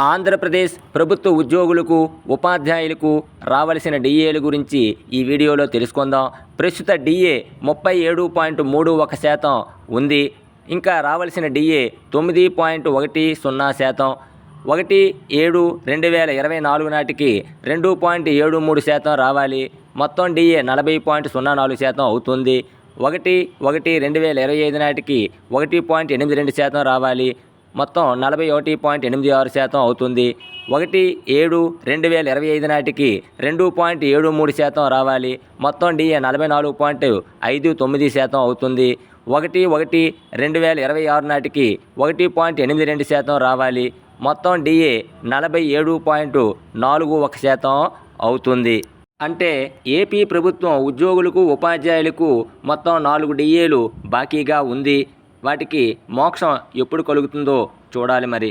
ఆంధ్రప్రదేశ్ ప్రభుత్వ ఉద్యోగులకు ఉపాధ్యాయులకు రావలసిన డిఏల గురించి ఈ వీడియోలో తెలుసుకుందాం. ప్రస్తుత డిఏ 37.31% ఉంది. ఇంకా రావలసిన డిఏ 9.10%. 1/7/2024 నాటికి 2.73% రావాలి. మొత్తం డిఏ 40.04% అవుతుంది. 1/1/2025 నాటికి 1.82% రావాలి. మొత్తం 41.86% అవుతుంది. 1/7/2025 నాటికి 2.73% రావాలి. మొత్తం డిఏ 44.59% అవుతుంది. 1/1/2026 నాటికి 1.82% రావాలి. మొత్తం డిఏ 47.41% అవుతుంది. అంటే ఏపీ ప్రభుత్వం ఉద్యోగులకు ఉపాధ్యాయులకు మొత్తం 4 డిఏలు బాకీగా ఉంది. వాటికి మోక్షం ఎప్పుడు కలుగుతుందో చూడాలి మరి.